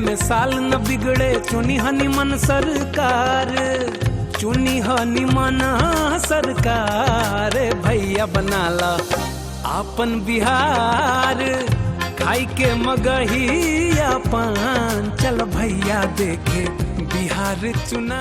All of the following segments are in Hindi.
में साल न बिगड़े, चुनी हनी मन सरकार, चुनी हनी मन सरकार। भैया बनाला आपन बिहार, खाई के मगहिया पान, चल भैया देखे बिहार चुना।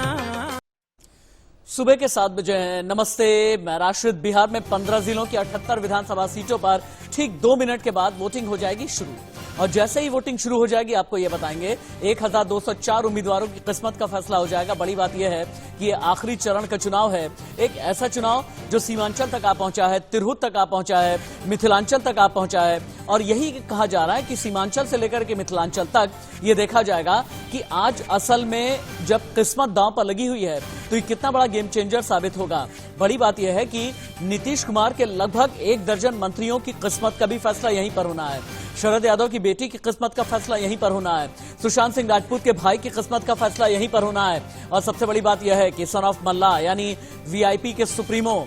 सुबह के 7 बजे हैं। नमस्ते, मैं राशिद। बिहार में 15 जिलों की 78 विधानसभा सीटों पर ठीक 2 मिनट के बाद वोटिंग हो जाएगी शुरू। और जैसे ही वोटिंग शुरू हो जाएगी आपको ये बताएंगे 1204 उम्मीदवारों की किस्मत का फैसला हो जाएगा। बड़ी बात यह है कि ये आखिरी चरण का चुनाव है, एक ऐसा चुनाव जो सीमांचल तक आ पहुंचा है, तिरहुत तक आ पहुंचा है, मिथिलांचल तक आ पहुंचा है। और यही कहा जा रहा है कि सीमांचल से लेकर के मिथिलांचल तक ये देखा जाएगा कि आज असल में जब किस्मत दांव पर लगी हुई है तो ये कितना बड़ा गेम चेंजर साबित होगा। बड़ी बात यह है कि नीतीश कुमार के लगभग 1 दर्जन मंत्रियों की किस्मत का भी फैसला यहीं पर होना है, शरद यादव की बेटी की किस्मत का फैसला यहीं पर होना है, सुशांत सिंह राजपूत के भाई की किस्मत का फैसला यहीं पर होना है। और सबसे बड़ी बात यह है कि सन ऑफ मल्ला यानी वीआईपी के सुप्रीमो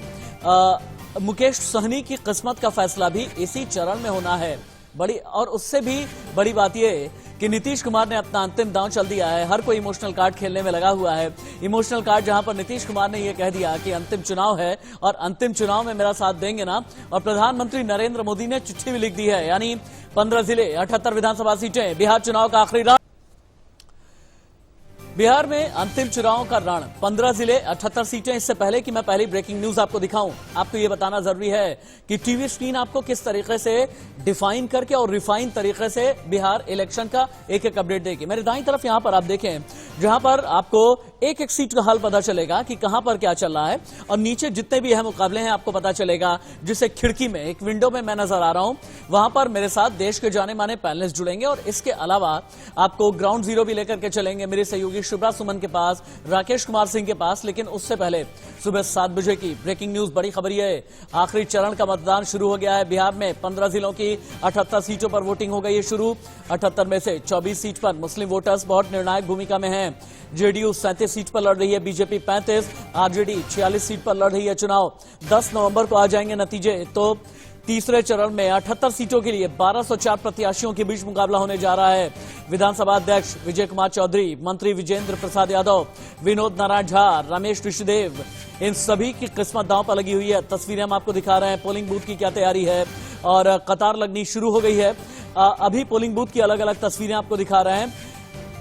मुकेश सहनी की किस्मत का फैसला भी इसी चरण में होना है। और उससे भी बड़ी बात यह है कि नीतीश कुमार ने अपना अंतिम दांव चल दिया है। हर कोई इमोशनल कार्ड खेलने में लगा हुआ है। इमोशनल कार्ड जहां पर नीतीश कुमार ने यह कह दिया कि अंतिम चुनाव है और अंतिम चुनाव में मेरा साथ देंगे ना। और प्रधानमंत्री नरेंद्र मोदी ने चिट्ठी भी लिख दी है, यानी 15 जिले, 78 विधानसभा सीटें, बिहार चुनाव का आखिरी राउंड। बिहार में अंतिम चुनाव का रण, 15 जिले, 78 सीटें। इससे पहले कि मैं पहली ब्रेकिंग न्यूज आपको दिखाऊं, आपको यह बताना जरूरी है कि टीवी स्क्रीन आपको किस तरीके से डिफाइन करके और रिफाइन तरीके से बिहार इलेक्शन का एक एक अपडेट देगी। मेरे दाईं तरफ यहां पर आप देखें, जहां पर आपको एक एक सीट का हाल पता चलेगा कि कहां पर क्या चल रहा है। और नीचे जितने भी अहम मुकाबले हैं आपको पता चलेगा, जिसे खिड़की में एक विंडो में मैं नजर आ रहा हूं, वहां पर मेरे साथ देश के जाने माने पैनलिस्ट जुड़ेंगे। और इसके अलावा आपको ग्राउंड जीरो भी लेकर के चलेंगे मेरे सहयोगी शुभ्रा सुमन के पास, राकेश कुमार सिंह के पास। लेकिन उससे पहले सुबह 7 बजे की ब्रेकिंग न्यूज, बड़ी खबर यह है, आखिरी चरण का मतदान शुरू हो गया है। बिहार में 15 जिलों की 78 सीटों पर वोटिंग हो गई है शुरू। 78 में से 24 सीट पर मुस्लिम वोटर्स बहुत निर्णायक भूमिका में हैं। जेडीयू 37 सीट पर लड़ रही है, बीजेपी 35, आरजेडी 46 सीट पर लड़ रही है चुनाव। 10 नवंबर को आ जाएंगे नतीजे। तो तीसरे चरण में 78 सीटों के लिए 1204 प्रत्याशियों के बीच मुकाबला होने जा रहा है। विधानसभा अध्यक्ष विजय कुमार चौधरी, मंत्री विजेंद्र प्रसाद यादव, विनोद नारायण झा, रमेश ऋषिदेव, इन सभी की किस्मत दांव पर लगी हुई है। तस्वीरें हम आपको दिखा रहे हैं, पोलिंग बूथ की क्या तैयारी है और कतार लगनी शुरू हो गई है। अभी पोलिंग बूथ की अलग अलग तस्वीरें आपको दिखा रहे हैं।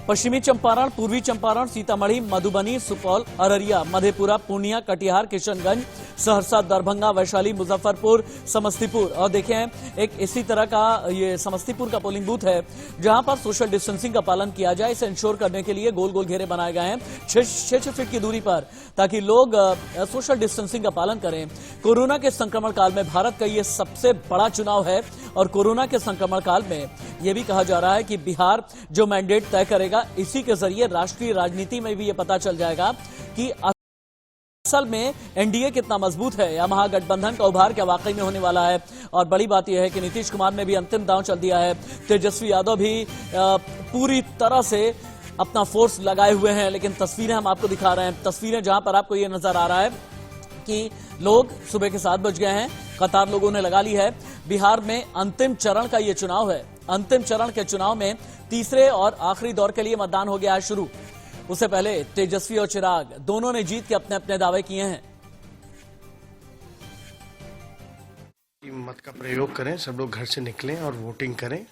पश्चिमी चंपारण, पूर्वी चंपारण, सीतामढ़ी, मधुबनी, सुपौल, अररिया, मधेपुरा, पूर्णिया, कटिहार, किशनगंज, सहरसा, दरभंगा, वैशाली, मुजफ्फरपुर, समस्तीपुर। और देखें एक इसी तरह का ये समस्तीपुर का पोलिंग बूथ है जहां पर सोशल डिस्टेंसिंग का पालन किया जाए। इसे इंश्योर करने के लिए गोल गोल घेरे बनाए गए हैं 6 फीट की दूरी पर, ताकि लोग सोशल डिस्टेंसिंग का पालन करें। कोरोना के संक्रमण काल में भारत का ये सबसे बड़ा चुनाव है और कोरोना के संक्रमण काल में यह भी कहा जा रहा है कि बिहार जो मैंडेट तय करेगा, इसी के जरिए राष्ट्रीय राजनीति में भी यह पता चल जाएगा कि असल में एनडीए कितना मजबूत है या महागठबंधन का उभार क्या वाकई में होने वाला है। और बड़ी बात यह है कि नीतीश कुमार ने भी अंतिम दांव चल दिया है। तेजस्वी यादव भी पूरी तरह से अपना फोर्स लगाए हुए हैं। लेकिन तस्वीरें हम आपको दिखा रहे हैं, तस्वीरें जहां पर आपको यह नजर आ रहा है कि लोग सुबह के 7 बज गए हैं, कतार लोगों ने लगा ली है। बिहार में अंतिम चरण का यह चुनाव है। अंतिम चरण के चुनाव में तीसरे और आखिरी दौर के लिए मतदान हो गया है शुरू। उससे पहले तेजस्वी और चिराग दोनों ने जीत के अपने अपने दावे किए हैं। मत का प्रयोग करें, सब लोग घर से निकलें और वोटिंग करें,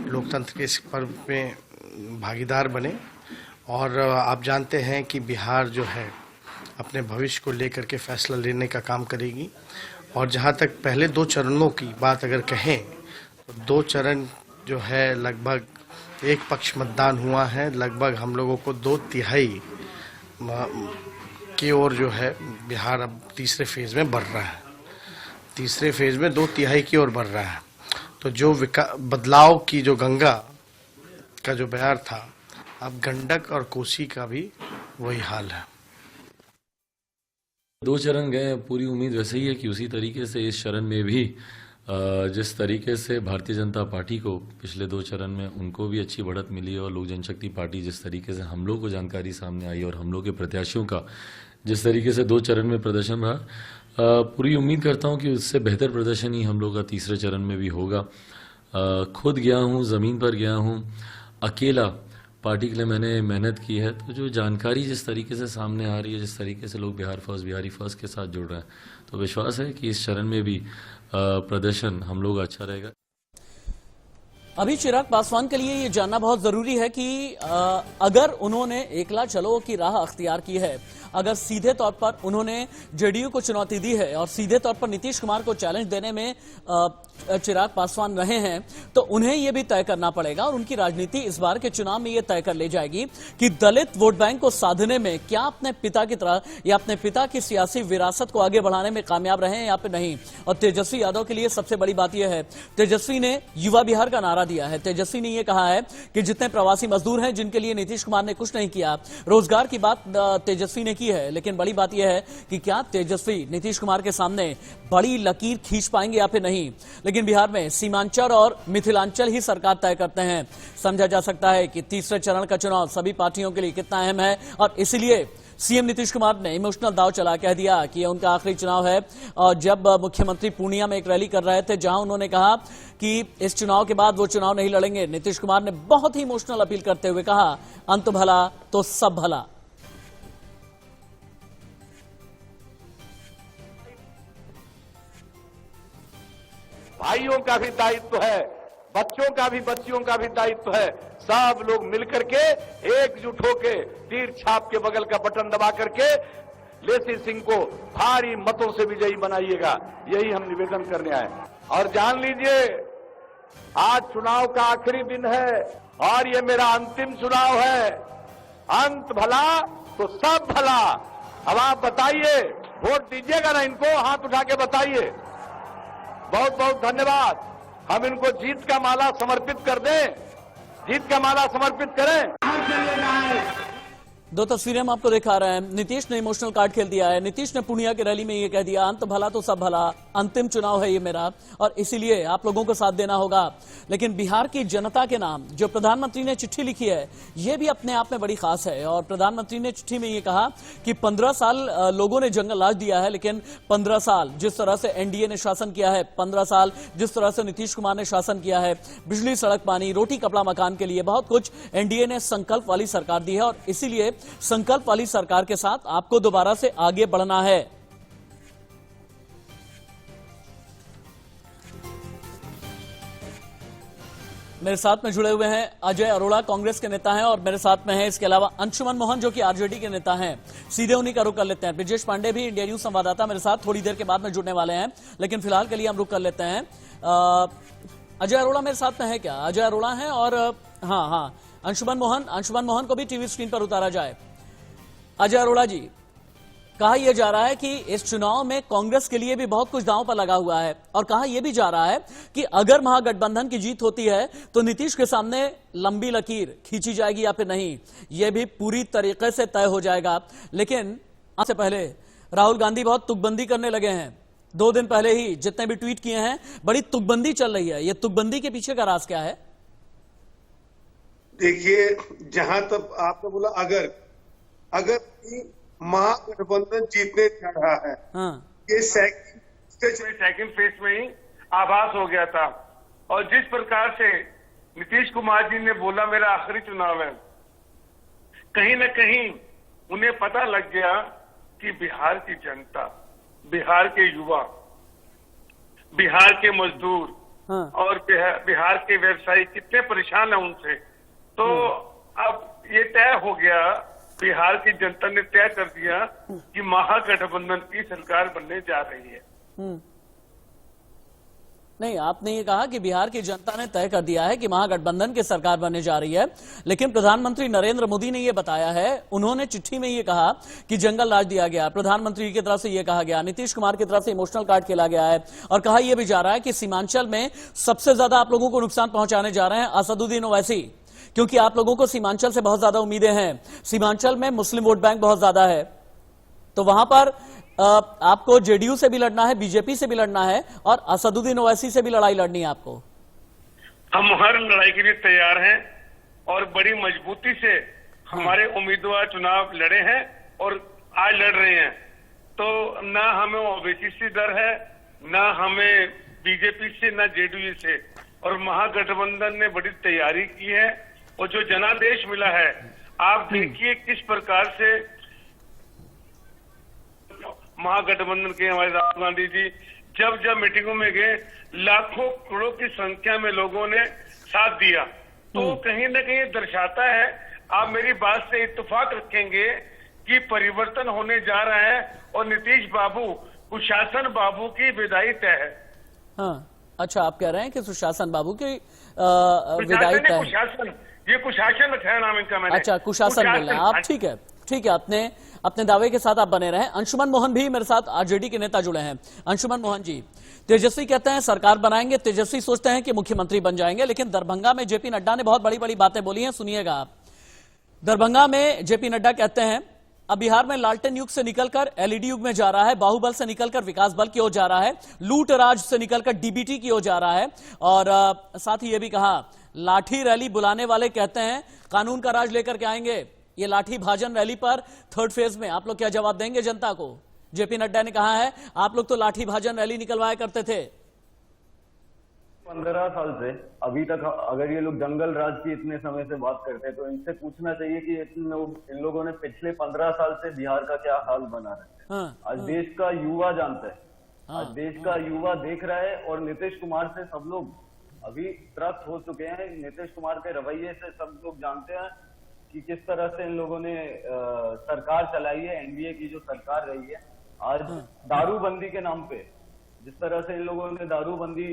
लोकतंत्र के इस पर्व में भागीदार बने। और आप जानते हैं कि बिहार जो है अपने भविष्य को लेकर के फैसला लेने का काम करेगी। और जहां तक पहले 2 चरणों की बात अगर कहें तो 2 चरण जो है लगभग एक पक्ष मतदान हुआ है। लगभग हम लोगों को 2/3 की ओर जो है बिहार अब तीसरे फेज में बढ़ रहा है। तीसरे फेज में 2/3 की ओर बढ़ रहा है। तो जो बदलाव की जो गंगा का जो बयार था, अब गंडक और कोसी का भी वही हाल है। 2 चरण गए, पूरी उम्मीद वैसे ही है कि उसी तरीके से इस चरण में भी जिस तरीके से भारतीय जनता पार्टी को पिछले 2 चरण में उनको भी अच्छी बढ़त मिली और लोक जनशक्ति पार्टी जिस तरीके से हम लोग को जानकारी सामने आई और हम लोग के प्रत्याशियों का जिस तरीके से 2 चरण में प्रदर्शन रहा, पूरी उम्मीद करता हूं कि उससे बेहतर प्रदर्शन ही हम लोग का तीसरे चरण में भी होगा। खुद गया हूं, ज़मीन पर गया हूं, अकेला पार्टी के लिए मैंने मेहनत की है, तो जो जानकारी जिस तरीके से सामने आ रही है, जिस तरीके से लोग बिहारी फर्स्ट के साथ जुड़ रहे हैं, तो विश्वास है कि इस चरण में भी प्रदर्शन हम लोग अच्छा रहेगा। अभी चिराग पासवान के लिए ये जानना बहुत जरूरी है कि अगर उन्होंने एकला चलो की राह अख्तियार की है, अगर सीधे तौर पर उन्होंने जेडीयू को चुनौती दी है और सीधे तौर पर नीतीश कुमार को चैलेंज देने में चिराग पासवान रहे हैं, तो उन्हें यह भी तय करना पड़ेगा और उनकी राजनीति इस बार के चुनाव में यह तय कर ले जाएगी कि दलित वोट बैंक को साधने में क्या अपने पिता की तरह या अपने पिता की सियासी विरासत को आगे बढ़ाने में कामयाब रहे हैं या फिर नहीं। और तेजस्वी यादव के लिए सबसे बड़ी बात यह है, तेजस्वी ने युवा बिहार का नारा दिया है। तेजस्वी ने यह कहा है कि जितने प्रवासी मजदूर हैं जिनके लिए नीतीश कुमार ने कुछ नहीं किया, रोजगार की बात तेजस्वी ने की है, लेकिन बड़ी बात यह है कि क्या तेजस्वी नीतीश कुमार के सामने बड़ी लकीर खींच पाएंगे या फिर नहीं। लेकिन बिहार में सीमांचल और मिथिलांचल ही सरकार तय करते हैं। समझा जा सकता है कि तीसरे चरण का चुनाव सभी पार्टियों के लिए कितना अहम है और इसलिए सीएम नीतीश कुमार ने इमोशनल दांव चला कह दिया कि यह उनका आखिरी चुनाव है। और जब मुख्यमंत्री पूर्णिया में एक रैली कर रहे थे जहां उन्होंने कहा कि इस चुनाव के बाद वो चुनाव नहीं लड़ेंगे, नीतीश कुमार ने बहुत ही इमोशनल अपील करते हुए कहा, अंत भला तो सब भला। भाइयों का भी दायित्व है, बच्चों का भी, बच्चियों का भी दायित्व है। सब लोग मिलकर के एकजुट होके तीर छाप के बगल का बटन दबा करके लेसी सिंह को भारी मतों से विजयी बनाइएगा, यही हम निवेदन करने आए। और जान लीजिए, आज चुनाव का आखिरी दिन है और ये मेरा अंतिम चुनाव है। अंत भला तो सब भला। अब आप बताइए, वोट दीजिएगा ना इनको? हाथ उठा के बताइए। बहुत बहुत धन्यवाद। हम इनको जीत का माला समर्पित कर दें, जीत का माला समर्पित करें। दो तस्वीरें हम आपको दिखा रहे हैं। नीतीश ने इमोशनल कार्ड खेल दिया है। नीतीश ने पूर्णिया की रैली में ये कह दिया, अंत भला तो सब भला, अंतिम चुनाव है ये मेरा और इसीलिए आप लोगों को साथ देना होगा। लेकिन बिहार की जनता के नाम जो प्रधानमंत्री ने चिट्ठी लिखी है, ये भी अपने आप में बड़ी खास है। और प्रधानमंत्री ने चिट्ठी में ये कहा कि 15 साल लोगों ने जंगल राज दिया है, लेकिन 15 साल जिस तरह से एनडीए ने शासन किया है, 15 साल जिस तरह से नीतीश कुमार ने शासन किया है, बिजली, सड़क, पानी, रोटी, कपड़ा, मकान के लिए बहुत कुछ एनडीए ने संकल्प वाली सरकार दी है और इसीलिए संकल्प वाली सरकार के साथ आपको दोबारा से आगे बढ़ना है। मेरे साथ में जुड़े हुए हैं अजय अरोड़ा, कांग्रेस के नेता हैं, और मेरे साथ में हैं इसके अलावा अंशुमन मोहन जो कि आरजेडी के नेता हैं। सीधे उन्हीं का रुख कर लेते हैं। ब्रिजेश पांडे भी इंडिया न्यूज संवाददाता मेरे साथ थोड़ी देर के बाद में जुड़ने वाले हैं, लेकिन फिलहाल के लिए हम रुख कर लेते हैं। अजय अरोड़ा मेरे साथ में है क्या? अजय अरोड़ा हैं और हाँ अंशुमन मोहन को भी टीवी स्क्रीन पर उतारा जाए। अजय अरोड़ा जी, कहा यह जा रहा है कि इस चुनाव में कांग्रेस के लिए भी बहुत कुछ दांव पर लगा हुआ है और कहा यह भी जा रहा है कि अगर महागठबंधन की जीत होती है तो नीतीश के सामने लंबी लकीर खींची जाएगी या फिर नहीं, यह भी पूरी तरीके से तय हो जाएगा। लेकिन इससे पहले राहुल गांधी बहुत तुकबंदी करने लगे हैं। 2 दिन पहले ही जितने भी ट्वीट किए हैं, बड़ी तुकबंदी चल रही है। यह तुकबंदी के पीछे का राज क्या है? देखिए, जहां तक आपने बोला अगर महागठबंधन जीतने जा रहा है, ये सेकंड फेज में ही आभास हो गया था। और जिस प्रकार से नीतीश कुमार जी ने बोला मेरा आखिरी चुनाव है, कहीं न कहीं उन्हें पता लग गया कि बिहार की जनता, बिहार के युवा, बिहार के मजदूर और बिहार के व्यवसायी कितने परेशान हैं उनसे। तो अब ये तय हो गया, बिहार की जनता ने तय कर दिया कि महागठबंधन की सरकार बनने जा रही है। नहीं, आपने ये कहा कि बिहार की जनता ने तय कर दिया है कि महागठबंधन की सरकार बनने जा रही है, लेकिन प्रधानमंत्री नरेंद्र मोदी ने यह बताया है, उन्होंने चिट्ठी में यह कहा कि जंगल राज दिया गया, प्रधानमंत्री की तरफ से यह कहा गया, नीतीश कुमार की तरफ से इमोशनल कार्ड खेला गया है और कहा यह भी जा रहा है कि सीमांचल में सबसे ज्यादा आप लोगों को नुकसान पहुंचाने जा रहे हैं असदुद्दीन ओवैसी, क्योंकि आप लोगों को सीमांचल से बहुत ज्यादा उम्मीदें हैं। सीमांचल में मुस्लिम वोट बैंक बहुत ज्यादा है, तो वहां पर आपको जेडीयू से भी लड़ना है, बीजेपी से भी लड़ना है और असदुद्दीन ओवैसी से भी लड़ाई लड़नी है आपको। हम हर लड़ाई के लिए तैयार हैं और बड़ी मजबूती से हमारे उम्मीदवार चुनाव लड़े हैं और आज लड़ रहे हैं। तो ना हमें ओवैसी से डर है, ना हमें बीजेपी से, ना जेडीयू से। और महागठबंधन ने बड़ी तैयारी की है और जो जनादेश मिला है, आप देखिए किस प्रकार से महागठबंधन के हमारे राहुल गांधी जी जब जब मीटिंगों में गए, लाखों करोड़ों की संख्या में लोगों ने साथ दिया। तो कहीं न कहीं दर्शाता है, आप मेरी बात से इत्तेफाक रखेंगे कि परिवर्तन होने जा रहा है और नीतीश बाबू, कुशासन बाबू की विदाई तय है। हाँ, अच्छा, आप कह रहे हैं कि सुशासन बाबू की विदाई तय है। कुशासन, ये कुशासन रखा है नाम इनका मैंने। अच्छा, कुशासन बोल रहे हैं आप, ठीक है, ठीक है, अपने दावे के साथ आप बने रहे। अंशुमन मोहन भी मेरे साथ आरजेडी के नेता जुड़े हैं। अंशुमन मोहन जी, तेजस्वी कहते हैं सरकार बनाएंगे, तेजस्वी सोचते हैं कि मुख्यमंत्री बन जाएंगे, लेकिन दरभंगा में जेपी नड्डा ने बहुत बड़ी बड़ी बातें बोली हैं, सुनिएगा आप। दरभंगा में जेपी नड्डा कहते हैं अब बिहार में लालटेन युग से निकलकर एलईडी युग में जा रहा है, बाहुबल से निकलकर विकास बल की ओर जा रहा है, लूट राज से निकलकर डीबीटी की ओर जा रहा है। और साथ ही यह भी कहा, लाठी रैली बुलाने वाले कहते हैं कानून का राज लेकर के आएंगे। ये लाठी भाजन रैली पर थर्ड फेज में आप लोग क्या जवाब देंगे जनता को? जेपी नड्डा ने कहा है आप लोग तो लाठी भाजन रैली निकलवाया करते थे। 15 साल से अभी तक अगर ये लोग जंगल राज की इतने समय से बात करते हैं तो इनसे पूछना चाहिए कि इन लोगों ने पिछले 15 साल से बिहार का क्या हाल बना रखा है। आज देश का युवा जानता है, आज देश का युवा देख रहा है, और नीतीश कुमार से सब लोग अभी त्रस्त हो चुके हैं। नीतीश कुमार के रवैये से सब लोग जानते हैं कि किस तरह से इन लोगों ने सरकार चलाई है, एनडीए की जो सरकार रही है। आज दारूबंदी के नाम पे जिस तरह से इन लोगों ने दारूबंदी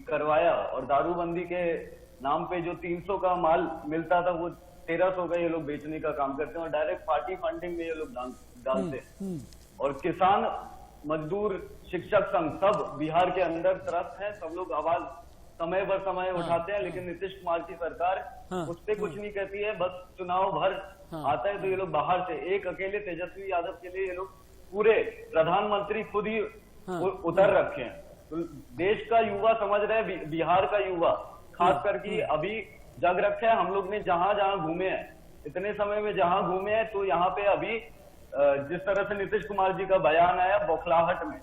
करवाया, और दारूबंदी के नाम पे जो 300 का माल मिलता था वो 1300 का ये लोग बेचने का काम करते हैं, और डायरेक्ट पार्टी फंडिंग में ये लोग डालते हैं। और किसान, मजदूर, शिक्षक संघ सब बिहार के अंदर त्रस्त है, सब लोग आवाज समय पर समय उठाते हैं, लेकिन नीतीश कुमार की सरकार उस पर कुछ नहीं कहती है। बस चुनाव भर आता है तो ये लोग बाहर से, एक अकेले तेजस्वी यादव के लिए ये लोग पूरे प्रधानमंत्री खुद ही उतर रखे हैं। तो देश का युवा समझ रहे हैं, बिहार का युवा खास करके अभी जग रखा है। हम लोग ने जहां जहां घूमे हैं, इतने समय में जहां घूमे हैं, तो यहाँ पे अभी जिस तरह से नीतीश कुमार जी का बयान आया बौखलाहट में,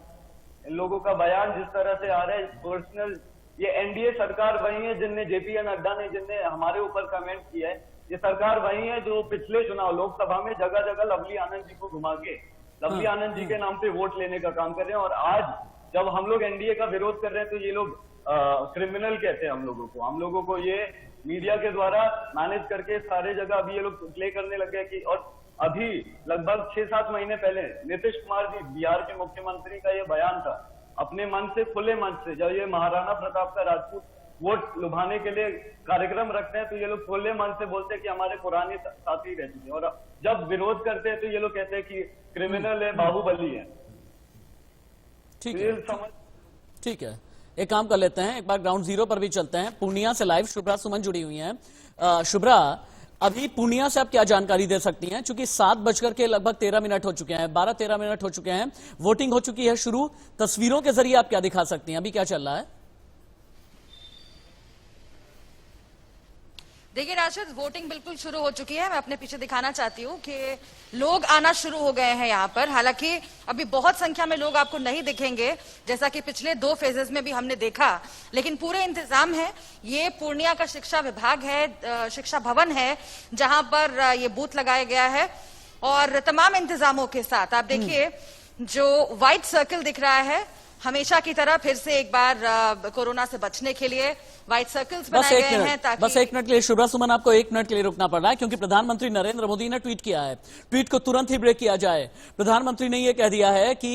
इन लोगों का बयान जिस तरह से आ रहा है पर्सनल, ये एनडीए सरकार वही है जिनने जेपी नड्डा ने जिनने हमारे ऊपर कमेंट किया है, ये सरकार वही है जो पिछले चुनाव लोकसभा में जगह जगह लवली आनंद जी को घुमा के लवली आनंद जी के नाम पे वोट लेने का काम कर रहे हैं। और आज जब हम लोग एनडीए का विरोध कर रहे हैं तो ये लोग क्रिमिनल कहते हैं हम लोगों को ये मीडिया के द्वारा मैनेज करके सारे जगह अभी ये लोग प्ले करने लग गए कि, और अभी लगभग 6-7 महीने पहले नीतीश कुमार जी बिहार के मुख्यमंत्री का ये बयान था, अपने मन से, खुले मन से, जब ये महाराणा प्रताप का राजपूत वोट लुभाने के लिए कार्यक्रम रखते हैं तो ये लोग खुले मन से बोलते हैं कि हमारे पुराने साथी रह चुके हैं, और जब विरोध करते हैं तो ये लोग कहते हैं कि क्रिमिनल है, बाहुबली है। ठीक है, ठीक है, एक काम कर लेते हैं, एक बार ग्राउंड जीरो पर भी चलते हैं। पूर्णिया से लाइव शुभ्रा सुमन जुड़ी हुई हैं। शुभ्रा, अभी पूर्णिया से आप क्या जानकारी दे सकती हैं? चूंकि 7 के लगभग 13 मिनट हो चुके हैं, 12-13 मिनट हो चुके हैं, वोटिंग हो चुकी है शुरू। तस्वीरों के जरिए आप क्या दिखा सकती हैं, अभी क्या चल रहा है? देखिए राशिद, वोटिंग बिल्कुल शुरू हो चुकी है। मैं अपने पीछे दिखाना चाहती हूँ कि लोग आना शुरू हो गए हैं यहाँ पर। हालांकि अभी बहुत संख्या में लोग आपको नहीं दिखेंगे, जैसा कि पिछले 2 फेजेस में भी हमने देखा, लेकिन पूरे इंतजाम है। ये पूर्णिया का शिक्षा विभाग है, शिक्षा भवन है, जहां पर ये बूथ लगाया गया है, और तमाम इंतजामों के साथ आप देखिए जो व्हाइट सर्कल दिख रहा है, हमेशा की तरह फिर से एक बार कोरोना से बचने के लिए व्हाइट सर्कल्स बनाए गए हैं ताकि बस 1 मिनट के लिए शुभ्रा सुमन, आपको 1 मिनट के लिए रुकना पड़ रहा है क्योंकि प्रधानमंत्री नरेंद्र मोदी ने ट्वीट किया है। ट्वीट को तुरंत ही ब्रेक किया जाए। प्रधानमंत्री ने यह कह दिया है कि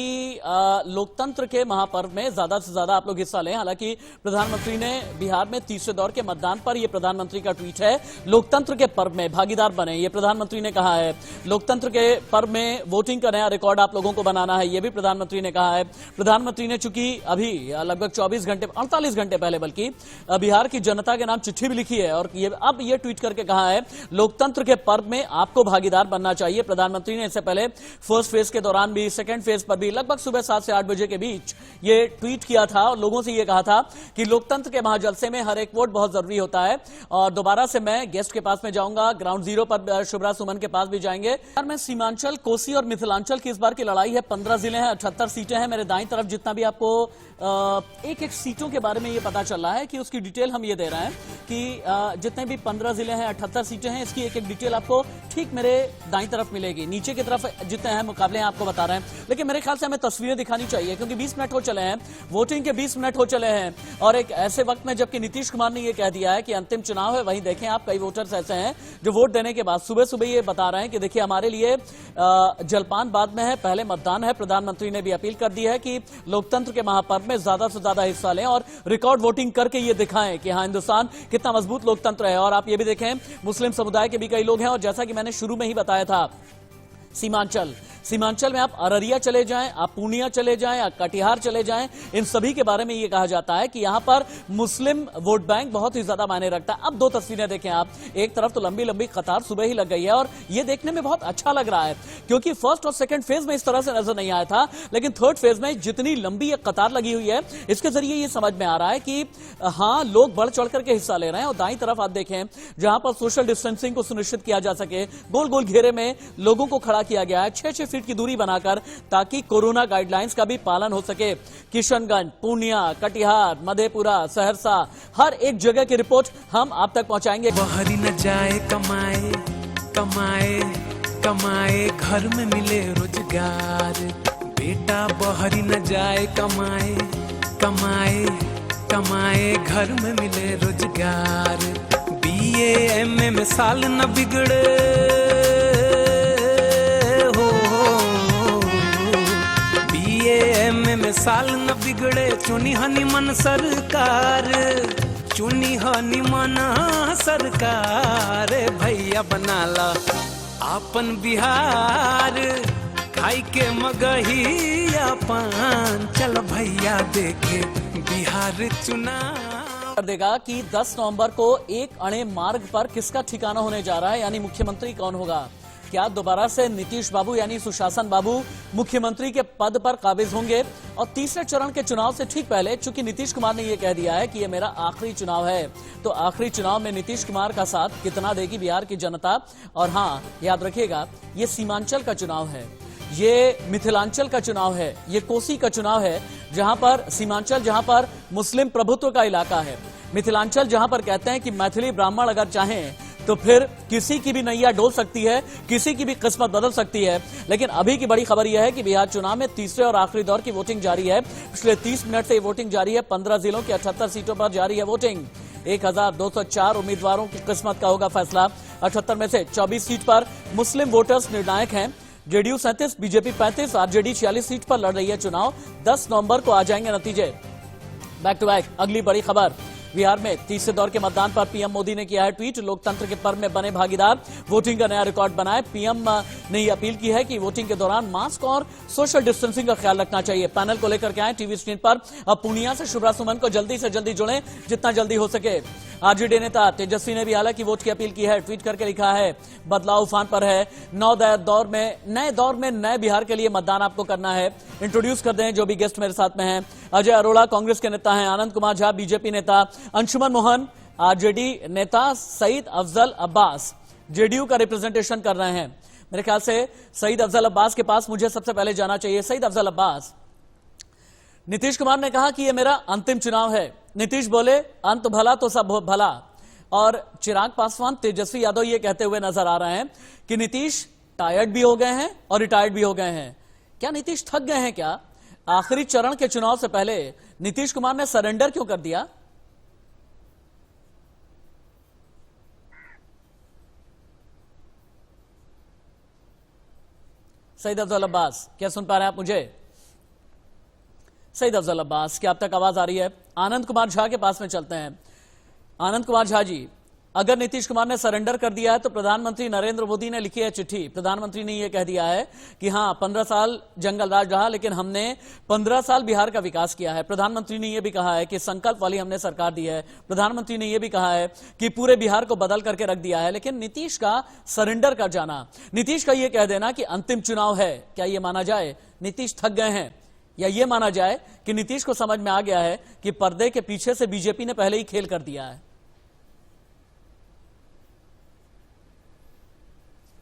लोकतंत्र के महापर्व में ज्यादा से ज्यादा आप लोग हिस्सा लें। हालांकि प्रधानमंत्री ने बिहार में तीसरे दौर के मतदान पर, यह प्रधानमंत्री का ट्वीट है, लोकतंत्र के पर्व में भागीदार बने, ये प्रधानमंत्री ने कहा है। लोकतंत्र के पर्व में वोटिंग का नया रिकॉर्ड आप लोगों को बनाना है, यह भी प्रधानमंत्री ने कहा है। प्रधानमंत्री ने चूंकि अभी लगभग 48 घंटे पहले बल्कि बिहार की जनता के नाम चिट्ठी भी लिखी है और अब ये ट्वीट करके कहा है लोकतंत्र के पर्व में आपको भागीदार बनना चाहिए। प्रधानमंत्री ने इससे पहले फर्स्ट फेज के दौरान भी, सेकंड फेज पर भी लगभग सुबह 7 से 8 बजे के बीच ये ट्वीट किया था और लोगों से ये कहा था कि लोकतंत्र के महाजलसे में हर एक वोट बहुत जरूरी होता है। और दोबारा से मैं गेस्ट के पास में जाऊंगा, ग्राउंड जीरो पर शुभ्रा सुमन के पास भी जाएंगे। में सीमांचल, कोसी और मिथिलांचल की इस बार की लड़ाई है। 15 जिले हैं, 78 सीटें हैं। मेरे दाईं तरफ जितना भी आपको एक एक सीटों के बारे में ये पता चल रहा है कि उसकी डिटेल हम ये दे रहे हैं कि जितने भी 15 जिले हैं, 78 सीटें हैं, इसकी एक एक डिटेल आपको ठीक मेरे दाईं तरफ मिलेगी। नीचे की तरफ जितने हैं मुकाबले हैं आपको बता रहे हैं, लेकिन मेरे ख्याल से हमें तस्वीरें दिखानी चाहिए क्योंकि 20 मिनट हो चले हैं, वोटिंग के 20 मिनट हो चले हैं, और एक ऐसे वक्त में जबकि नीतीश कुमार ने यह कह दिया है कि अंतिम चुनाव है, वहीं देखें आप कई वोटर्स ऐसे हैं जो वोट देने के बाद सुबह सुबह ये बता रहे हैं कि देखिए हमारे लिए जलपान बाद में है, पहले मतदान है। प्रधानमंत्री ने भी अपील कर दी है कि लोकतंत्र के महापर्व में ज्यादा से ज्यादा हिस्सा लें और रिकॉर्ड वोटिंग करके ये दिखाएं कि हाँ, हिंदुस्तान कितना मजबूत लोकतंत्र है। और आप ये भी देखें, मुस्लिम समुदाय के भी कई लोग हैं, और जैसा कि मैंने शुरू में ही बताया था, सीमांचल में आप अररिया चले जाएं, आप पूर्णिया चले जाएं, आप कटिहार चले जाएं, इन सभी के बारे में यह कहा जाता है कि यहां पर मुस्लिम वोट बैंक बहुत ही ज्यादा मायने रखता है। अब दो तस्वीरें देखें आप, एक तरफ तो लंबी लंबी कतार सुबह ही लग गई है और यह देखने में बहुत अच्छा लग रहा है क्योंकि फर्स्ट और सेकंड फेज में इस तरह से नजर नहीं आया था, लेकिन थर्ड फेज में जितनी लंबी एक कतार लगी हुई है, इसके जरिए यह समझ में आ रहा है कि हां, लोग बढ़ चढ़ करके हिस्सा ले रहे हैं। और दाईं तरफ आप देखें, जहां पर सोशल डिस्टेंसिंग को सुनिश्चित किया जा सके, गोल गोल घेरे में लोगों को खड़ा किया गया है 6-6 फीट की दूरी बनाकर, ताकि कोरोना गाइडलाइंस का भी पालन हो सके। किशनगंज, पूर्णिया, कटिहार, मधेपुरा, सहरसा, हर एक जगह की रिपोर्ट हम आप तक पहुंचाएंगे। बाहरी न जाए कमाए कमाए कमाए, घर में मिले रोजगार, बेटा बाहरी न जाए कमाए कमाए कमाए, घर में मिले रोजगार। BA MA में साल न बिगड़े, BA MA में साल न बिगड़े, चुनी हनी मन सरकार, चुनी हनी मन सरकार, भैया बनाला आपन बिहार, खाई के मगहिया पान, चल भैया देखे बिहार चुनाव। कर देगा कि 10 नवंबर को एक अणे मार्ग पर किसका ठिकाना होने जा रहा है, यानी मुख्यमंत्री कौन होगा। क्या दोबारा से नीतीश बाबू यानी सुशासन बाबू मुख्यमंत्री के पद पर काबिज होंगे। और तीसरे चरण के चुनाव से ठीक पहले, चूंकि नीतीश कुमार ने यह कह दिया है कि यह मेरा आखिरी चुनाव है, तो आखिरी चुनाव में नीतीश कुमार का साथ कितना देगी बिहार की जनता। और हां, याद रखिएगा, यह सीमांचल का चुनाव है, ये मिथिलांचल का चुनाव है, ये कोसी का चुनाव है, जहां पर सीमांचल, जहां पर मुस्लिम प्रभुत्व का इलाका है, मिथिलांचल जहां पर कहते हैं कि मैथिली ब्राह्मण अगर चाहें तो फिर किसी की भी नैया डोल सकती है, किसी की भी किस्मत बदल सकती है। लेकिन अभी की बड़ी खबर यह है कि बिहार चुनाव में तीसरे और आखिरी दौर की वोटिंग जारी है। पिछले 30 मिनट से ये वोटिंग जारी है। 15 जिलों की 78 सीटों पर जारी है वोटिंग। 1204 उम्मीदवारों की किस्मत का होगा फैसला। 78 में से 24 सीट पर मुस्लिम वोटर्स निर्णायक हैं। जेडीयू 37, बीजेपी 35, आरजेडी 46 सीट पर लड़ रही है चुनाव। 10 नवंबर को आ जाएंगे नतीजे। बैक टू बैक अगली बड़ी खबर, बिहार में तीसरे दौर के मतदान पर पीएम मोदी ने किया है ट्वीट, लोकतंत्र के पर्व में बने भागीदार, वोटिंग का नया रिकॉर्ड बनाए। पीएम ने यह अपील की है कि वोटिंग के दौरान मास्क और सोशल डिस्टेंसिंग का ख्याल रखना चाहिए। पैनल को लेकर के आए टीवी स्क्रीन पर। अब पूर्णिया से शुभ्रा सुमन को जल्दी से जल्दी जुड़ें, जितना जल्दी हो सके। आरजेडी नेता तेजस्वी ने भी हालांकि वोट की अपील की है, ट्वीट करके लिखा है बदलाव उफान पर है, नए दौर में नए बिहार के लिए मतदान आपको करना है। इंट्रोड्यूस कर दें जो भी गेस्ट मेरे साथ में हैं। अजय अरोड़ा कांग्रेस के नेता हैं, आनंद कुमार झा बीजेपी नेता, अंशुमन मोहन आरजेडी नेता, सईद अफजल अब्बास जेडीयू का रिप्रेजेंटेशन कर रहे हैं। मेरे ख्याल से सईद अफजल अब्बास के पास मुझे सबसे पहले जाना चाहिए। सईद अफजल अब्बास, नीतीश कुमार ने कहा कि यह मेरा अंतिम चुनाव है। नीतीश बोले अंत भला तो सब भला, और चिराग पासवान, तेजस्वी यादव ये कहते हुए नजर आ रहे हैं कि नीतीश टायर्ड भी हो गए हैं और रिटायर्ड भी हो गए हैं। क्या नीतीश थक गए हैं क्या? आखिरी चरण के चुनाव से पहले नीतीश कुमार ने सरेंडर क्यों कर दिया? सईद अफजल अब्बास, क्या सुन पा रहे हैं आप मुझे? सईद अफजल अब्बास, क्या आप तक आवाज आ रही है? आनंद कुमार झा के पास में चलते हैं। आनंद कुमार झा जी, अगर नीतीश कुमार ने सरेंडर कर दिया है तो प्रधानमंत्री नरेंद्र मोदी ने लिखी है चिट्ठी। प्रधानमंत्री ने यह कह दिया है कि हां, 15 साल जंगल राज रहा लेकिन हमने 15 साल बिहार का विकास किया है। प्रधानमंत्री ने यह भी कहा है कि संकल्प वाली हमने सरकार दी है। प्रधानमंत्री ने यह भी कहा है कि पूरे बिहार को बदल करके रख दिया है। लेकिन नीतीश का सरेंडर कर जाना, नीतीश का यह कह देना कि अंतिम चुनाव है, क्या यह माना जाए नीतीश थक गए हैं, या यह माना जाए कि नीतीश को समझ में आ गया है कि पर्दे के पीछे से बीजेपी ने पहले ही खेल कर दिया है?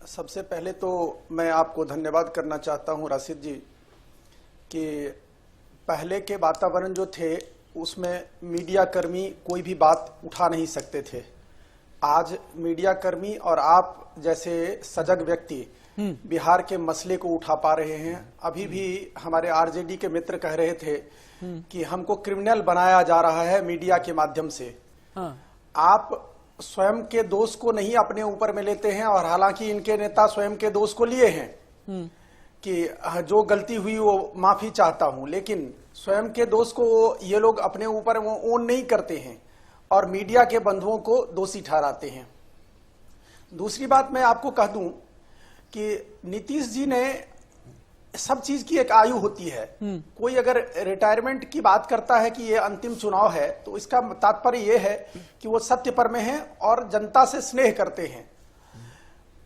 सबसे पहले तो मैं आपको धन्यवाद करना चाहता हूं राशिद जी कि पहले के वातावरण जो थे उसमें मीडिया कर्मी कोई भी बात उठा नहीं सकते थे। आज मीडिया कर्मी और आप जैसे सजग व्यक्ति बिहार के मसले को उठा पा रहे हैं। अभी भी हमारे आरजेडी के मित्र कह रहे थे कि हमको क्रिमिनल बनाया जा रहा है मीडिया के माध्यम से। आप स्वयं के दोष को नहीं अपने ऊपर में लेते हैं, और हालांकि इनके नेता स्वयं के दोष को लिए हैं कि जो गलती हुई वो माफी चाहता हूं, लेकिन स्वयं के दोष को ये लोग अपने ऊपर वो ओन नहीं करते हैं और मीडिया के बंधुओं को दोषी ठहराते हैं। दूसरी बात मैं आपको कह दूं कि नीतीश जी ने, सब चीज की एक आयु होती है। कोई अगर रिटायरमेंट की बात करता है कि ये अंतिम चुनाव है, तो इसका तात्पर्य ये है कि वो सत्य पर में हैं और जनता से स्नेह करते हैं।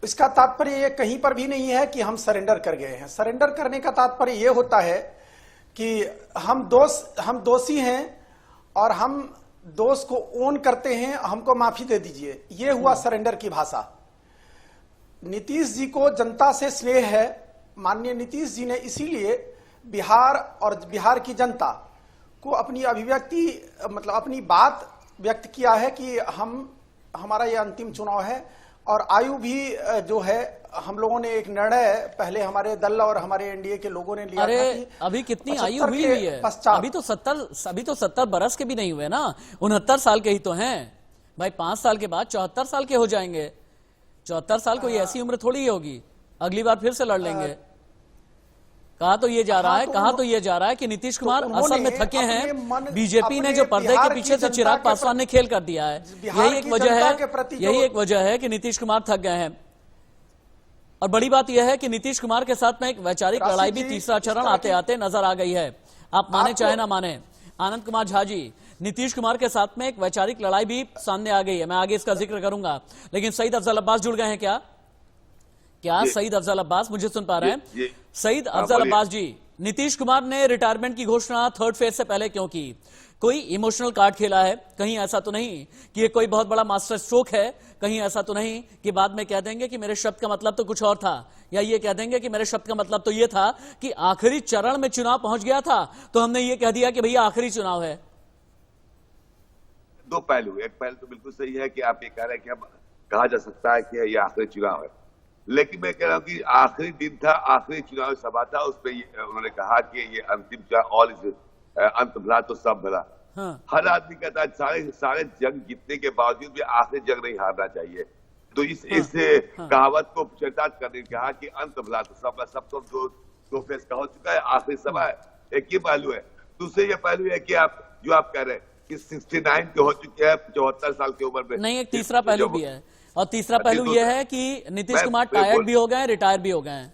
इसका तात्पर्य ये कहीं पर भी नहीं है कि हम सरेंडर कर गए हैं। सरेंडर करने का तात्पर्य ये होता है कि हम दोषी हैं और हम दोष को ओन करते हैं, हमको माफी दे दीजिए। ये हुआ सरेंडर की भाषा। नीतीश जी को जनता से स्नेह है। माननीय नीतीश जी ने इसीलिए बिहार और बिहार की जनता को अपनी अभिव्यक्ति, मतलब अपनी बात व्यक्त किया है कि हमारा ये अंतिम चुनाव है। और आयु भी जो है, हम लोगों ने एक निर्णय पहले हमारे दल और हमारे एनडीए के लोगों ने लिया था कि अभी कितनी आयु हुई है? अभी तो 70 बरस के भी नहीं हुए ना, 69 साल के ही तो हैं भाई। 5 साल के बाद 74 साल के हो जाएंगे। 74 साल कोई ऐसी उम्र थोड़ी ही होगी, अगली बार फिर से लड़ लेंगे। कहा तो ये जा रहा है कि नीतीश कुमार असल में थके हैं। बीजेपी ने जो पर्दे के पीछे से चिराग पासवान ने खेल कर दिया है, यही एक वजह है कि नीतीश कुमार थक गए हैं। और बड़ी बात यह है कि नीतीश कुमार के साथ में एक वैचारिक लड़ाई भी तीसरा चरण आते आते नजर आ गई है। आप माने चाहे ना माने, आनंद कुमार झा जी, नीतीश कुमार के साथ में एक वैचारिक लड़ाई भी सामने आ गई है। मैं आगे इसका जिक्र करूंगा, लेकिन सईद अफजल अब्बास जुड़ गए हैं क्या सईद अफजल अब्बास मुझे सुन पा रहे हैं? सईद अफजल अब्बास जी, नीतीश कुमार ने रिटायरमेंट की घोषणा थर्ड फेज से पहले क्यों की? कोई इमोशनल कार्ड खेला है? कहीं ऐसा तो नहीं कि ये कोई बहुत बड़ा मास्टर स्ट्रोक है? कहीं ऐसा तो नहीं कि बाद में कह देंगे कि मेरे शब्द का मतलब तो कुछ और था, या ये कह देंगे कि मेरे शब्द का मतलब तो ये था कि आखिरी चरण में चुनाव पहुंच गया था तो हमने ये कह दिया कि भैया आखिरी चुनाव है? दो पहलू। एक पहलू तो बिल्कुल सही है कि आप ये कह रहे हैं कि अब कहा जा सकता है कि ये आखिरी चुनाव है, लेकिन मैं कह रहा हूं कि आखिरी दिन था, आखिरी चुनाव सभा था, उस पर उन्होंने कहा कि ये अंतिम चुनाव, ऑल इज अंत भला तो सब भला। हर आदमी कहता है सारे जंग जीतने के बावजूद भी आखिरी जंग नहीं हारना चाहिए। तो इस कहावत को चरितार्थ करने कहा कि अंत भला तो सब, सब तो दो फेस का हो चुका है, आखिरी सभा है। एक ये पहलू है। दूसरे ये पहलू है कि आप कह रहे हैं कि 69 के हो चुके हैं, 74 साल की उम्र में। नहीं, एक तीसरा पहलू भी है, और तीसरा पहलू यह है कि नीतीश कुमार टायर्ड भी हो गए हैं, रिटायर भी हो गए हैं।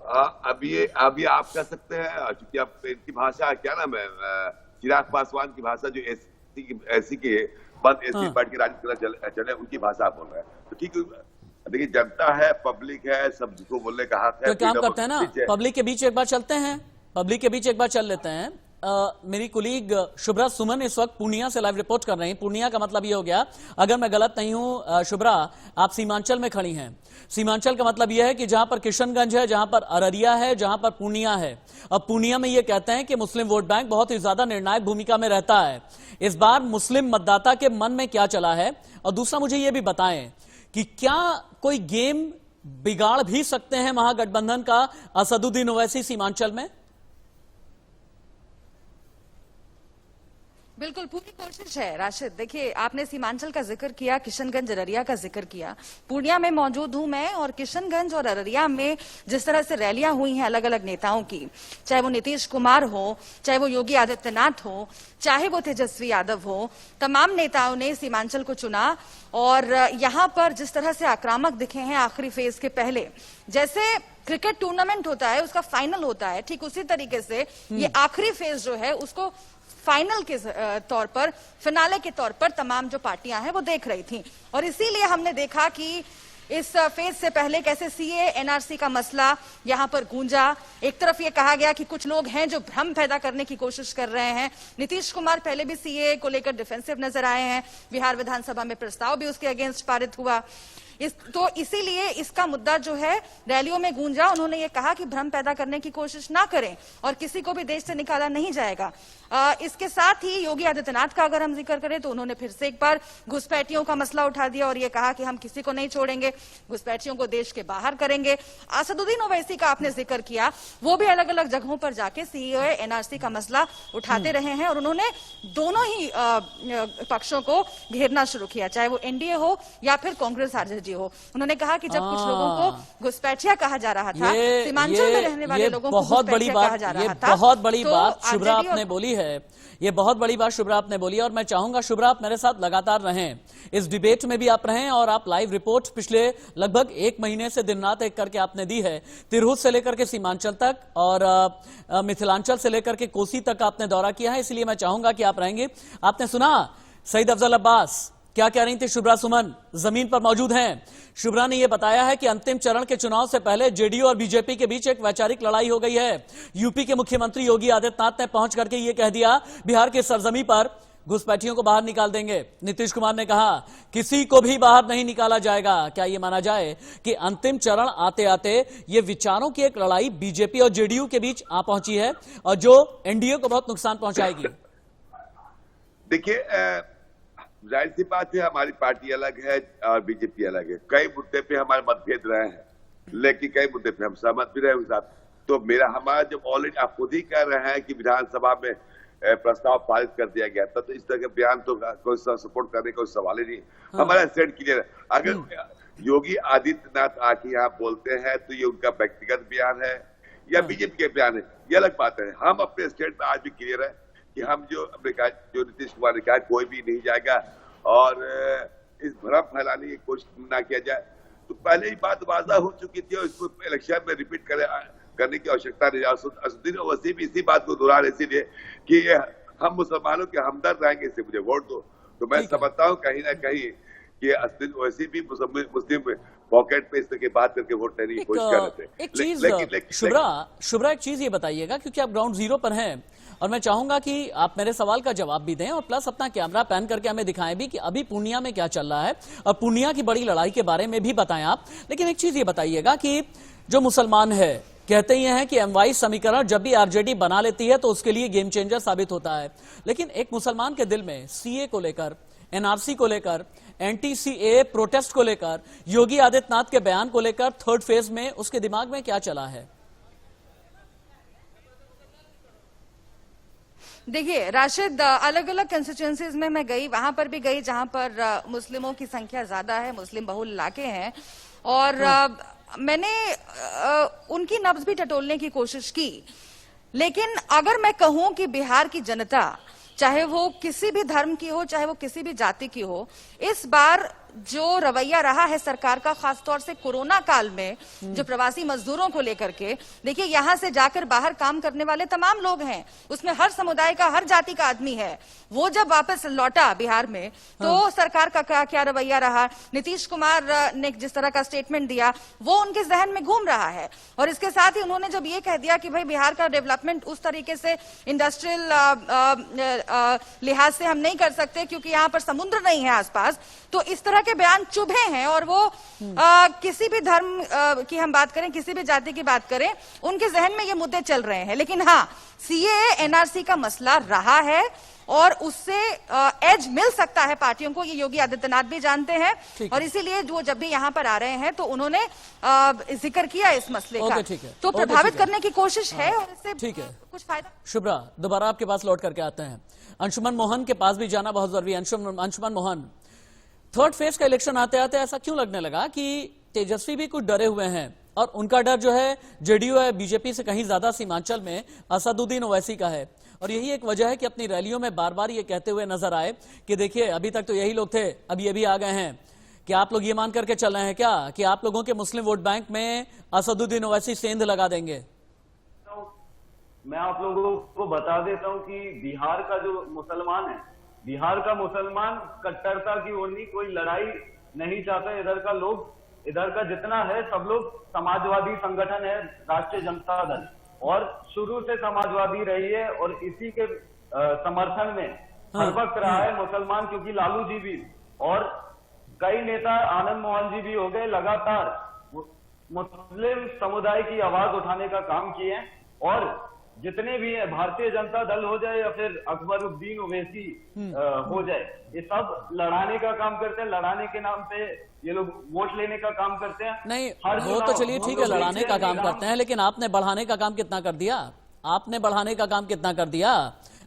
अभी आप कह सकते हैं, क्योंकि आप इनकी भाषा क्या नाम है, चिराग पासवान की भाषा जो एसी के बंद एसी बैठ के राजनीति चले, उनकी भाषा आप बोल रहे हैं, तो ठीक है। देखिए, जनता है, पब्लिक है, सब जिसको बोलने का हक है। तो काम करते हैं ना, पब्लिक के बीच एक बार चलते हैं, पब्लिक के बीच एक बार चल लेते हैं। मेरी कुलीग शुभ्रा सुमन इस वक्त पूर्णिया से लाइव रिपोर्ट कर रही हैं। पूर्णिया का मतलब ये हो गया, अगर मैं गलत नहीं हूं शुभ्रा, आप सीमांचल में खड़ी हैं। सीमांचल का मतलब यह है कि जहां पर किशनगंज है, जहां पर अररिया है, जहां पर पूर्णिया है। अब पूर्णिया में ये कहते हैं कि मुस्लिम वोट बैंक बहुत ही ज्यादा निर्णायक भूमिका में रहता है। इस बार मुस्लिम मतदाता के मन में क्या चला है? और दूसरा मुझे ये भी बताएं कि क्या कोई गेम बिगाड़ भी सकते हैं महागठबंधन का असदुद्दीन ओवैसी सीमांचल में? बिल्कुल पूरी कोशिश है राशिद। देखिए, आपने सीमांचल का जिक्र किया, किशनगंज अररिया का जिक्र किया। पूर्णिया में मौजूद हूं मैं, और किशनगंज और अररिया में जिस तरह से रैलियां हुई हैं अलग अलग नेताओं की, चाहे वो नीतीश कुमार हो, चाहे वो योगी आदित्यनाथ हो, चाहे वो तेजस्वी यादव हो, तमाम नेताओं ने सीमांचल को चुना। और यहाँ पर जिस तरह से आक्रामक दिखे हैं आखिरी फेज के पहले, जैसे क्रिकेट टूर्नामेंट होता है उसका फाइनल होता है, ठीक उसी तरीके से ये आखिरी फेज जो है उसको फाइनल के तौर पर, फिनाले के तौर पर तमाम जो पार्टियां हैं वो देख रही थी। और इसीलिए हमने देखा कि इस फेज से पहले कैसे सीए एनआरसी का मसला यहां पर गूंजा। एक तरफ ये कहा गया कि कुछ लोग हैं जो भ्रम पैदा करने की कोशिश कर रहे हैं। नीतीश कुमार पहले भी सीए को लेकर डिफेंसिव नजर आए हैं, बिहार विधानसभा में प्रस्ताव भी उसके अगेंस्ट पारित हुआ। तो इसीलिए इसका मुद्दा जो है रैलियों में गूंजा। उन्होंने ये कहा कि भ्रम पैदा करने की कोशिश ना करें और किसी को भी देश से निकाला नहीं जाएगा। इसके साथ ही योगी आदित्यनाथ का अगर हम जिक्र करें तो उन्होंने फिर से एक बार घुसपैठियों का मसला उठा दिया और ये कहा कि हम किसी को नहीं छोड़ेंगे, घुसपैठियों को देश के बाहर करेंगे। असदुद्दीन ओवैसी का आपने जिक्र किया, वो भी अलग अलग जगहों पर जाके सीएए एनआरसी का मसला उठाते रहे हैं और उन्होंने दोनों ही पक्षों को घेरना शुरू किया, चाहे वो एनडीए हो या फिर कांग्रेस आरजेडी हो। उन्होंने कहा कि जब कुछ लोगों को घुसपैठिया कहा जा रहा था, सीमांचल में रहने वाले लोगों को घुसपैठिया कहा जा रहा था, बहुत बड़ी तो बात शुभ्रा आपने बोली है, ये बहुत बड़ी बात शुभ्रा आपने बोली और मैं चाहूंगा शुभ्रा आप मेरे साथ लगातार रहें, इस डिबेट में भी आप रहें और आप लाइव रिपोर्ट पिछले लगभग 1 महीने से दिन रात एक करके आपने दी है। तिरहुत से लेकर के सीमांचल तक और मिथिलांचल से लेकर के कोसी तक आपने दौरा किया है, इसलिए मैं चाहूंगा कि आप रहेंगे। आपने सुना सईद अफजल अब्बास क्या कह रही थी? शुभ्रा सुमन जमीन पर मौजूद हैं। शुभ्रा ने यह बताया है कि अंतिम चरण के चुनाव से पहले जेडीयू और बीजेपी के बीच एक वैचारिक लड़ाई हो गई है। यूपी के मुख्यमंत्री योगी आदित्यनाथ ने पहुंच करके यह कह दिया बिहार के सरजमी पर घुसपैठियों को बाहर निकाल देंगे। नीतीश कुमार ने कहा किसी को भी बाहर नहीं निकाला जाएगा। क्या यह माना जाए कि अंतिम चरण आते आते ये विचारों की एक लड़ाई बीजेपी और जेडीयू के बीच आ पहुंची है और जो एनडीए को बहुत नुकसान पहुंचाएगी? देखिए, जाहिर सी बात है हमारी पार्टी अलग है और बीजेपी अलग है। कई मुद्दे पे हमारे मतभेद रहे हैं, लेकिन कई मुद्दे पे हम सहमत भी रहे उस साथ। तो हमारा जब ऑलरेडी आप खुद ही कह रहे हैं कि विधानसभा में प्रस्ताव पारित कर दिया गया था, तो इस तरह के बयान तो कोई सपोर्ट करने का कोई सवाल ही नहीं। हमारा स्टैंड क्लियर है। अगर योगी आदित्यनाथ आके यहाँ बोलते हैं तो ये उनका व्यक्तिगत बयान है या बीजेपी के बयान है, ये अलग बात है। हम अपने स्टैंड पे आज भी क्लियर है कि हम जो नीतीश कुमार ने कहा कोई भी नहीं जाएगा और इस भ्रम फैलाने की कोशिश ना किया जाए, तो पहले ही बात वादा हो चुकी थी और इसको इलेक्शन में रिपीट करने की आवश्यकता नहीं। असदुद्दीन ओवैसी भी इसी बात को दोहरा रहे इसीलिए कि हम मुसलमानों के हमदर्द रहेंगे, इससे मुझे वोट दो। तो मैं समझता हूँ कहीं ना कहीं कि असदुद्दीन ओवैसी भी मुस्लिम पॉकेट पे इस तरह की बात करके वोट लेने की कोशिश कर रहे थे। एक चीज शुभ्रा एक चीज ये बताइएगा, क्योंकि आप ग्राउंड जीरो पर हैं और मैं चाहूंगा कि आप मेरे सवाल का जवाब भी दें और प्लस अपना कैमरा पैन करके हमें दिखाएं भी कि अभी पूर्णिया में क्या चल रहा है और पूर्णिया की बड़ी लड़ाई के बारे में भी बताएं आप। लेकिन एक चीज ये बताइएगा कि जो मुसलमान है कहते ही हैं कि एमवाई समीकरण जब भी आरजेडी बना लेती है तो उसके लिए गेम चेंजर साबित होता है, लेकिन एक मुसलमान के दिल में सीए को लेकर, एनआरसी को लेकर, एंटी सीए प्रोटेस्ट को लेकर, योगी आदित्यनाथ के बयान को लेकर थर्ड फेज में उसके दिमाग में क्या चला है? देखिए राशिद, अलग अलग कंस्टिट्यूएंसीज में मैं गई, वहां पर भी गई जहां पर मुस्लिमों की संख्या ज्यादा है, मुस्लिम बहुल इलाके हैं और मैंने उनकी नब्ज भी टटोलने की कोशिश की। लेकिन अगर मैं कहूं कि बिहार की जनता, चाहे वो किसी भी धर्म की हो, चाहे वो किसी भी जाति की हो, इस बार जो रवैया रहा है सरकार का, खासतौर से कोरोना काल में जो प्रवासी मजदूरों को लेकर के, देखिए यहां से जाकर बाहर काम करने वाले तमाम लोग हैं, उसमें हर समुदाय का, हर जाति का आदमी है। वो जब वापस लौटा बिहार में तो सरकार का क्या रवैया रहा, नीतीश कुमार ने जिस तरह का स्टेटमेंट दिया वो उनके जहन में घूम रहा है। और इसके साथ ही उन्होंने जब ये कह दिया कि भाई बिहार का डेवलपमेंट उस तरीके से इंडस्ट्रियल लिहाज से हम नहीं कर सकते क्योंकि यहाँ पर समुद्र नहीं है आसपास, तो इस तरह के बयान चुभे हैं। और वो किसी भी धर्म की हम बात करें, किसी भी जाति की बात करें, उनके जहन में ये मुद्दे चल रहे हैं। लेकिन हाँ, सीएए एनआरसी का मसला रहा है और उससे एज मिल सकता है पार्टियों को, ये योगी आदित्यनाथ भी जानते हैं और इसीलिए वो जब भी यहाँ पर आ रहे हैं तो उन्होंने जिक्र किया इस मसले का, तो प्रभावित करने की कोशिश है और इससे कुछ फायदा। शुभ्रा, दोबारा आपके पास लौट करके आते हैं। अंशुमन मोहन के पास भी जाना बहुत जरूरी है। अंशुमन मोहन, थर्ड फेज का इलेक्शन आते आते ऐसा क्यों लगने लगा कि तेजस्वी भी कुछ डरे हुए हैं और उनका डर जो है जेडीयू है बीजेपी से कहीं ज्यादा सीमांचल में असदुद्दीन ओवैसी का है, और यही एक वजह है कि अपनी रैलियों में बार बार ये कहते हुए नजर आए कि देखिए अभी तक तो यही लोग थे, अब ये भी आ गए हैं। कि आप लोग ये मान करके चल रहे हैं क्या कि आप लोगों के मुस्लिम वोट बैंक में असदुद्दीन ओवैसी सेंध लगा देंगे? मैं आप लोगों को बता देता हूं कि बिहार का जो मुसलमान है, बिहार का मुसलमान कट्टरता की ओर कोई लड़ाई नहीं चाहता। इधर का लोग, इधर का जितना है सब लोग समाजवादी संगठन है राष्ट्रीय जनता दल, और शुरू से समाजवादी रही है और इसी के समर्थन में हर वक्त रहा है मुसलमान, क्योंकि लालू जी भी और कई नेता, आनंद मोहन जी भी हो गए, लगातार मुस्लिम समुदाय की आवाज उठाने का काम किए हैं। और जितने भी हैं, भारतीय जनता दल हो जाए या फिर अकबरुद्दीन ओवैसी हो जाए, ये सब लड़ाने का काम करते हैं। लड़ाने के नाम पे ये लोग वोट लेने का काम करते हैं। नहीं, वो तो चलिए ठीक है, लड़ाने का काम करते हैं, लेकिन आपने बढ़ाने का काम कितना कर दिया? आपने बढ़ाने का काम कितना कर दिया?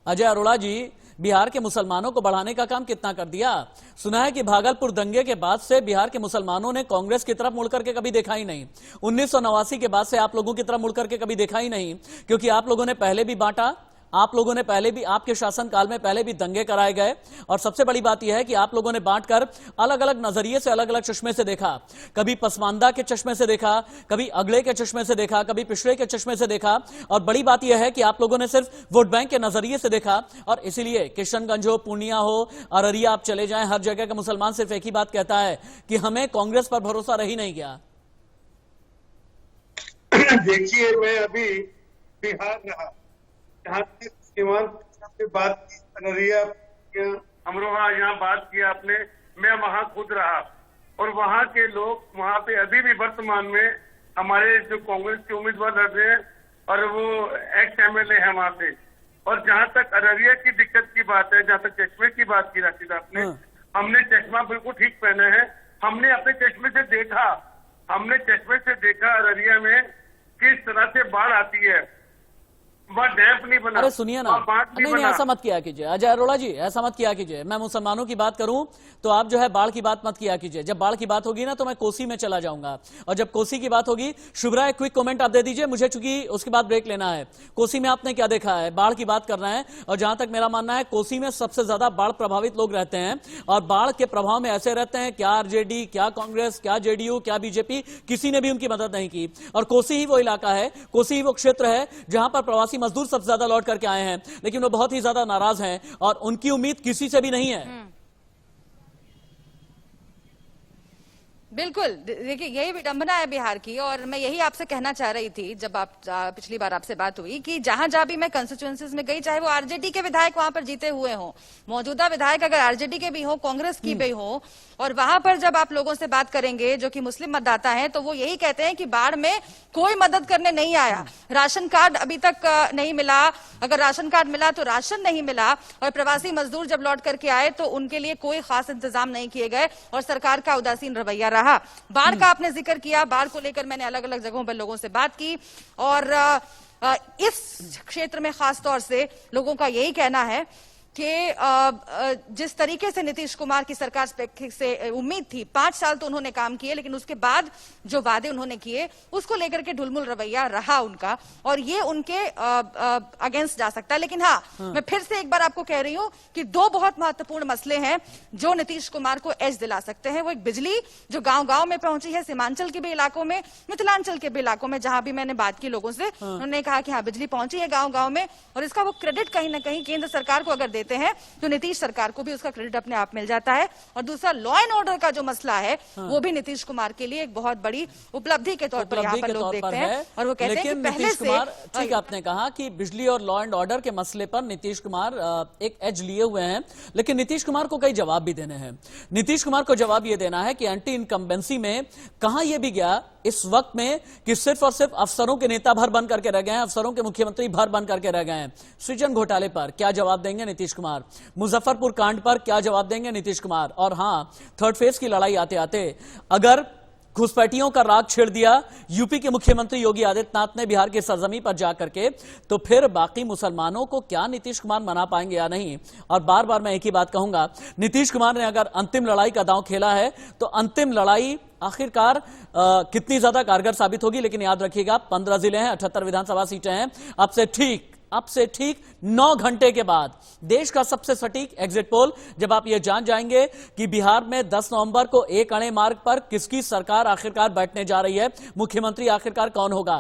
अजय अरोड़ा जी, बिहार के मुसलमानों को बढ़ाने का काम कितना कर दिया? सुना है कि भागलपुर दंगे के बाद से बिहार के मुसलमानों ने कांग्रेस की तरफ मुड़ करके कभी देखा ही नहीं। 1989 के बाद से आप लोगों की तरफ मुड़ करके कभी देखा ही नहीं, क्योंकि आप लोगों ने पहले भी बांटा, आप लोगों ने पहले भी, आपके शासनकाल में पहले भी दंगे कराए गए। और सबसे बड़ी बात यह है कि आप लोगों ने बांटकर अलग अलग नजरिए से, अलग अलग चश्मे से देखा। कभी पसमानदा के चश्मे से देखा, कभी अगले के चश्मे से देखा, कभी पिछड़े के चश्मे से देखा। और बड़ी बात यह है कि आप लोगों ने सिर्फ वोट बैंक के नजरिए से देखा। और इसीलिए किशनगंज हो, पूर्णिया हो, अररिया आप चले जाएं, हर जगह का मुसलमान सिर्फ एक ही बात कहता है कि हमें कांग्रेस पर भरोसा रही नहीं गया। देखिए, मैं अभी बिहार रहा, यहाँ से बात की, अररिया, अमरोहा, यहाँ बात किया आपने, मैं वहाँ खुद रहा और वहाँ के लोग वहाँ पे अभी भी वर्तमान में हमारे जो कांग्रेस के उम्मीदवार लड़ रहे हैं और वो एक्स MLA है वहाँ से। और जहाँ तक अररिया की दिक्कत की बात है, जहाँ तक चश्मे की बात की राशिद आपने, हमने चश्मा बिल्कुल ठीक पहना है। हमने अपने चश्मे से देखा, हमने चश्मे से देखा अररिया में किस तरह से बाढ़ आती है, वह डैम नहीं बना। अरे सुनिए ना, नहीं ऐसा मत किया कीजिए अजय अरोड़ा जी, ऐसा मत किया कीजिए। मैं मुसलमानों की बात करूं तो आप जो है बाढ़ की बात मत किया कीजिए। जब बाढ़ की बात होगी ना तो मैं कोसी में चला जाऊंगा, और जब कोसी की बात होगी, शुभ्रा एक क्विक कमेंट आप दे दीजिए मुझे, चूंकि उसके बाद ब्रेक लेना है। कोसी में आपने क्या देखा है? बाढ़ की बात करना है, और जहां तक मेरा मानना है कोसी में सबसे ज्यादा बाढ़ प्रभावित लोग रहते हैं, और बाढ़ के प्रभाव में ऐसे रहते हैं, क्या आरजेडी, क्या कांग्रेस, क्या जेडीयू, क्या बीजेपी, किसी ने भी उनकी मदद नहीं की। और कोसी ही वो इलाका है, कोसी ही वो क्षेत्र है जहां पर प्रवासी मजदूर सबसे ज्यादा लौट करके आए हैं, लेकिन वो बहुत ही ज्यादा नाराज हैं और उनकी उम्मीद किसी से भी नहीं है। बिल्कुल, देखिए यही विडंबना है बिहार की। और मैं यही आपसे कहना चाह रही थी जब आप पिछली बार आपसे बात हुई कि जहां जहां भी मैं कंस्टिट्यूएंसीज में गई, चाहे वो आरजेडी के विधायक वहां पर जीते हुए हों, मौजूदा विधायक अगर आरजेडी के भी हो, कांग्रेस की भी हो, और वहां पर जब आप लोगों से बात करेंगे जो कि मुस्लिम मतदाता हैं, तो वो यही कहते हैं कि बाढ़ में कोई मदद करने नहीं आया, राशन कार्ड अभी तक नहीं मिला, अगर राशन कार्ड मिला तो राशन नहीं मिला, और प्रवासी मजदूर जब लौट करके आए तो उनके लिए कोई खास इंतजाम नहीं किए गए और सरकार का उदासीन रवैया रहा। बाढ़ का आपने जिक्र किया, बाढ़ को लेकर मैंने अलग अलग जगहों पर लोगों से बात की, और इस क्षेत्र में खास तौर से लोगों का यही कहना है कि जिस तरीके से नीतीश कुमार की सरकार से उम्मीद थी, 5 साल तो उन्होंने काम किए, लेकिन उसके बाद जो वादे उन्होंने किए उसको लेकर के ढुलमुल रवैया रहा उनका, और ये उनके अगेंस्ट जा सकता है। लेकिन हाँ, मैं फिर से एक बार आपको कह रही हूं कि 2 बहुत महत्वपूर्ण मसले हैं जो नीतीश कुमार को एज दिला सकते हैं। वो एक बिजली जो गांव गांव में पहुंची है, सीमांचल के भी इलाकों में, मिथिलांचल के भी इलाकों में, जहां भी मैंने बात की लोगों से, उन्होंने कहा कि हाँ बिजली पहुंची है गांव गांव में, और इसका वो क्रेडिट कहीं ना कहीं केंद्र सरकार को अगर देते हैं तो नीतीश सरकार को भी उसका क्रेडिट अपने आप मिल जाता है। और दूसरा, लॉ एंड ऑर्डर का जो मसला है वो भी नीतीश कुमार के लिए एक बहुत बड़ी उपलब्धि के तौर पर यहाँ पर लोग देखते हैं, और वो कहते हैं कि पहले से ठीक आपने कहा कि बिजली और लॉ एंड ऑर्डर के मसले पर नीतीश कुमार एक एज लिए हुए हैं, लेकिन नीतीश कुमार को कई जवाब भी देने हैं। नीतीश कुमार को जवाब ये देना है कि एंटी इनकम्बेंसी में कहां ये भी गया इस वक्त में कि सिर्फ और सिर्फ अफसरों के नेता भर बन करके रह गए हैं, अफसरों के मुख्यमंत्री भर बन करके रह गए हैं। सृजन घोटाले पर क्या जवाब देंगे नीतीश कुमार? मुजफ्फरपुर कांड पर क्या जवाब देंगे नीतीश कुमार? और हां, 3rd फेज की लड़ाई आते आते अगर घुसपैठियों का राग छेड़ दिया यूपी के मुख्यमंत्री योगी आदित्यनाथ ने बिहार की सरजमी पर जाकर के, तो फिर बाकी मुसलमानों को क्या नीतीश कुमार मना पाएंगे या नहीं? और बार बार मैं एक ही बात कहूंगा, नीतीश कुमार ने अगर अंतिम लड़ाई का दांव खेला है तो अंतिम लड़ाई आखिरकार कितनी ज्यादा कारगर साबित होगी। लेकिन याद रखिएगा, 15 जिले हैं, 78 विधानसभा सीटें हैं। अब से ठीक 9 घंटे के बाद देश का सबसे सटीक एग्जिट पोल, जब आप ये जान जाएंगे कि बिहार में 10 नवंबर को एक अणे मार्ग पर किसकी सरकार आखिरकार बैठने जा रही है, मुख्यमंत्री आखिरकार कौन होगा।